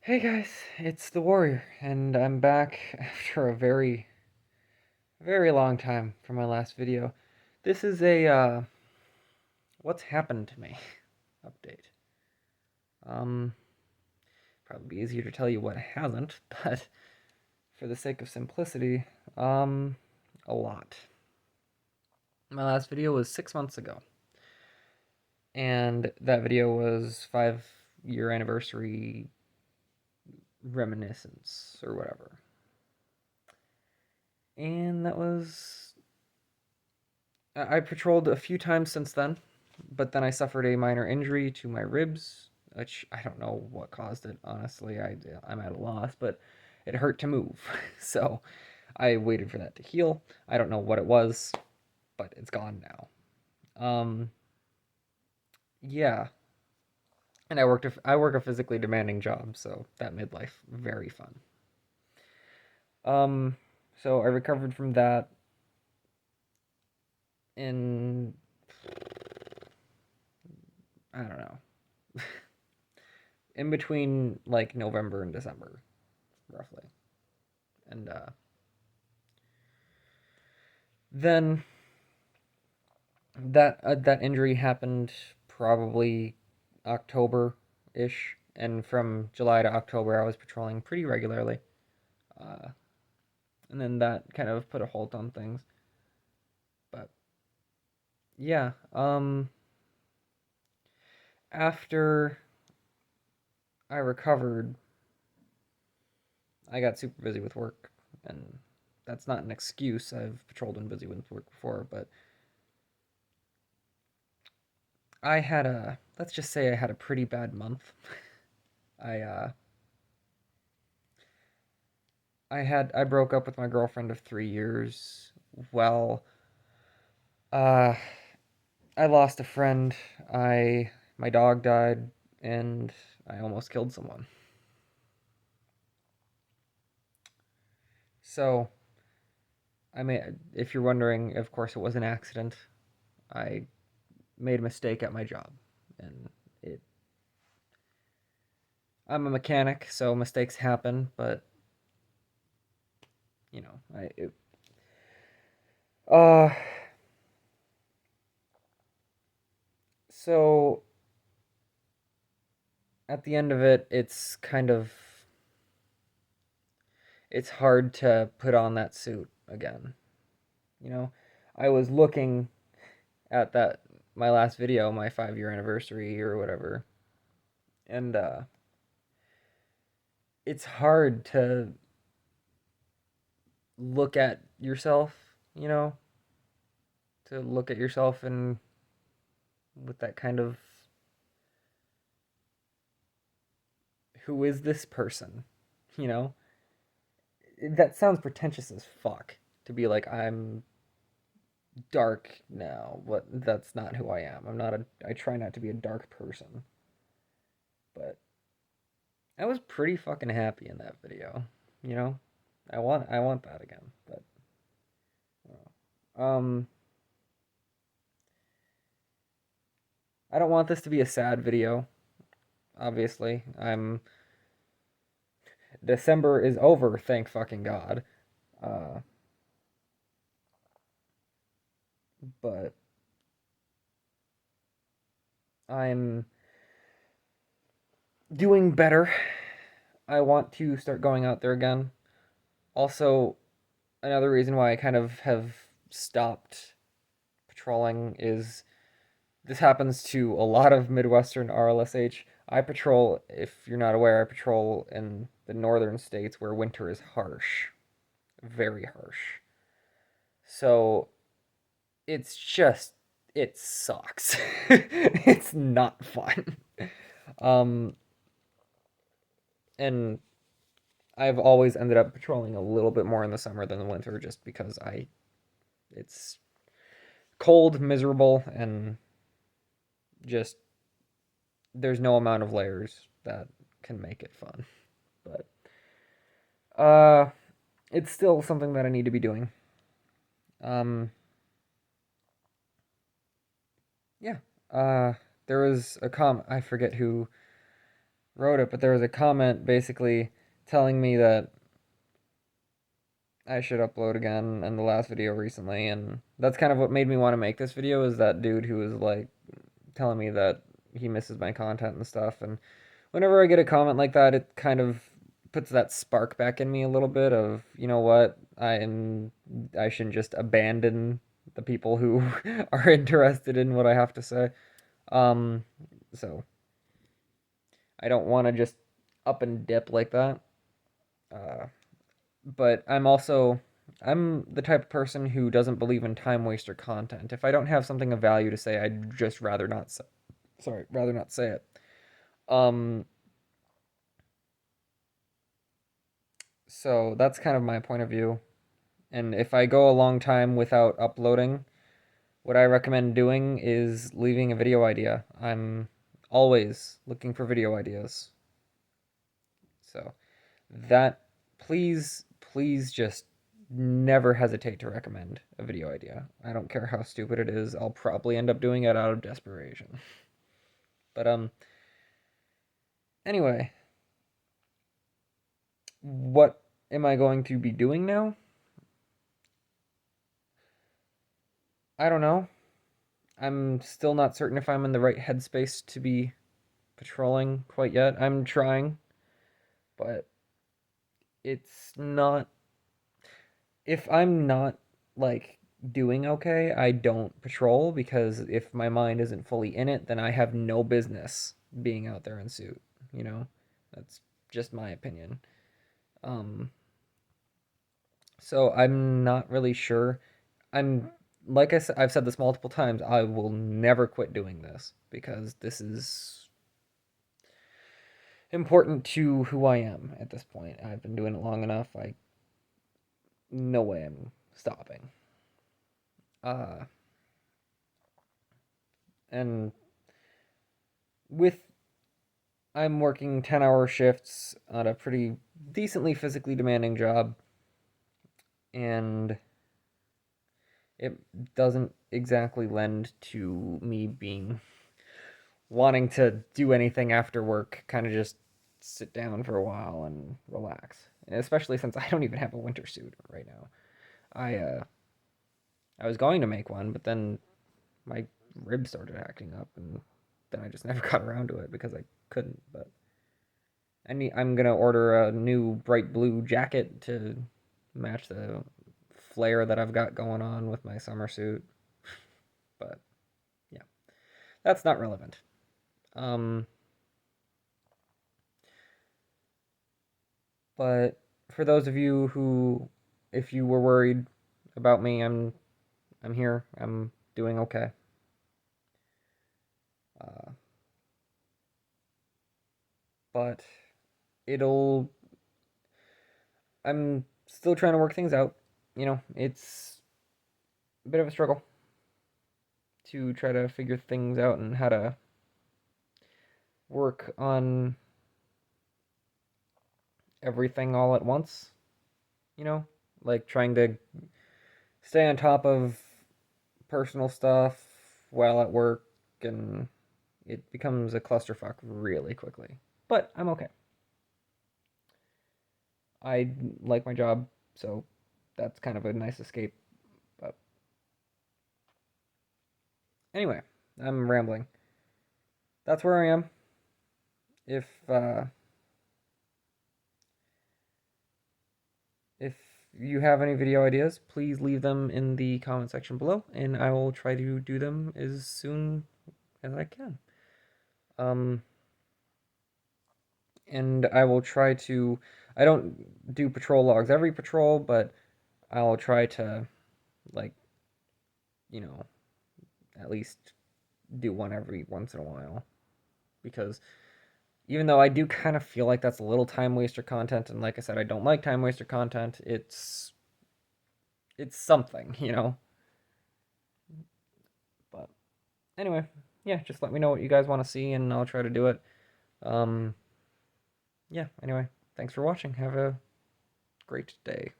Hey guys, it's the Warrior, and I'm back after a very, very long time from my last video. This is a, what's happened to me update. Um, Probably be easier to tell you what hasn't, but for the sake of simplicity, um, a lot. My last video was 6 months ago, and that video was 5 year anniversary reminiscence or whatever. And that was I patrolled a few times since then, but then I suffered a minor injury to my ribs, which I don't know what caused it. Honestly, I'm at a loss, but it hurt to move, so I waited for that to heal. I don't know what it was, but it's gone now. Yeah, and I work a physically demanding job, so that made life very fun. Um, so I recovered from that in I don't know, in between like November and December, roughly. And then that injury happened probably October ish, and from July to October I was patrolling pretty regularly. Uh, and then that kind of put a halt on things. But yeah, after I recovered, I got super busy with work, and that's not an excuse. I've patrolled and busy with work before, but I had a let's just say I had a pretty bad month. I uh I broke up with my girlfriend of 3 years. Well, uh I lost a friend. I My dog died, and I almost killed someone. So, if you're wondering, of course it was an accident. I made a mistake at my job, and it I'm a mechanic, so mistakes happen, but you know, I it, uh so at the end of it, it's hard to put on that suit again. You know, I was looking at that my last video, my 5 year anniversary or whatever, and it's hard to look at yourself, you know, to look at yourself and with that kind of who is this person, you know? That sounds pretentious as fuck to be like I'm dark now. What That's not who I am. I try not to be a dark person, but I was pretty fucking happy in that video. You know, I want that again. But um, I don't want this to be a sad video. Obviously, I'm December is over. Thank fucking god. Uh, but I'm doing better. I want to start going out there again. Also, another reason why I kind of have stopped patrolling is this happens to a lot of Midwestern RLSH. I patrol, if you're not aware, I patrol in the northern states where winter is harsh, very harsh. So it sucks. It's not fun. Um, and I've always ended up patrolling a little bit more in the summer than the winter just because it's cold, miserable, and just there's no amount of layers that can make it fun. But uh it's still something that I need to be doing. Um yeah. Uh there was a I forget who wrote it, but there was a comment basically telling me that I should upload again in the last video recently, and that's kind of what made me want to make this video, is that dude who was like telling me that he misses my content and stuff. And whenever I get a comment like that, it kind of puts that spark back in me a little bit of, you know what, I shouldn't just abandon the people who are interested in what I have to say. Um, so I don't want to just up and dip like that. Uh, but I'm the type of person who doesn't believe in time waster content. If I don't have something of value to say, I'd just rather not say, rather not say it. Um, so that's kind of my point of view. And if I go a long time without uploading, what I recommend doing is leaving a video idea. I'm always looking for video ideas. So that, please just never hesitate to recommend a video idea. I don't care how stupid it is. I'll probably end up doing it out of desperation. But anyway, what am I going to be doing now? I don't know. I'm still not certain if I'm in the right headspace to be patrolling quite yet. I'm trying, but it's not. If I'm not like doing okay, I don't patrol, because if my mind isn't fully in it, then I have no business being out there in suit, you know? That's just my opinion. Um so I'm not really sure. I'm like I said, I've said this multiple times, I will never quit doing this because this is important to who I am at this point. I've been doing it long enough. I No way I'm stopping. Uh and with I'm working 10-hour shifts on a pretty decently physically demanding job, and it doesn't exactly lend to me being wanting to do anything after work, kind of just sit down for a while and relax. And especially since I don't even have a winter suit right now. I uh I was going to make one, but then my ribs started acting up, and then I just never got around to it because I couldn't. But I'm gonna order a new bright blue jacket to match the flare that I've got going on with my summer suit. But yeah, that's not relevant. Um, but for those of you who, if you were worried about me, I'm here. I'm doing okay. Uh, but it'll. I'm still trying to work things out. You know, it's a bit of a struggle to try to figure things out and how to work on everything all at once, you know? Like trying to stay on top of personal stuff while at work, and it becomes a clusterfuck really quickly. But I'm okay. I like my job, so that's kind of a nice escape. But anyway, I'm rambling. That's where I am. If if you have any video ideas, please leave them in the comment section below, and I will try to do them as soon as I can. Um, and I will try to. I don't do patrol logs every patrol, but I'll try to, like, you know, at least do one every once in a while, because even though I do kind of feel like that's a little time waster content, and like I said, I don't like time waster content. It's something, you know. But anyway, yeah, just let me know what you guys want to see, and I'll try to do it. Um, yeah. Anyway, thanks for watching. Have a great day.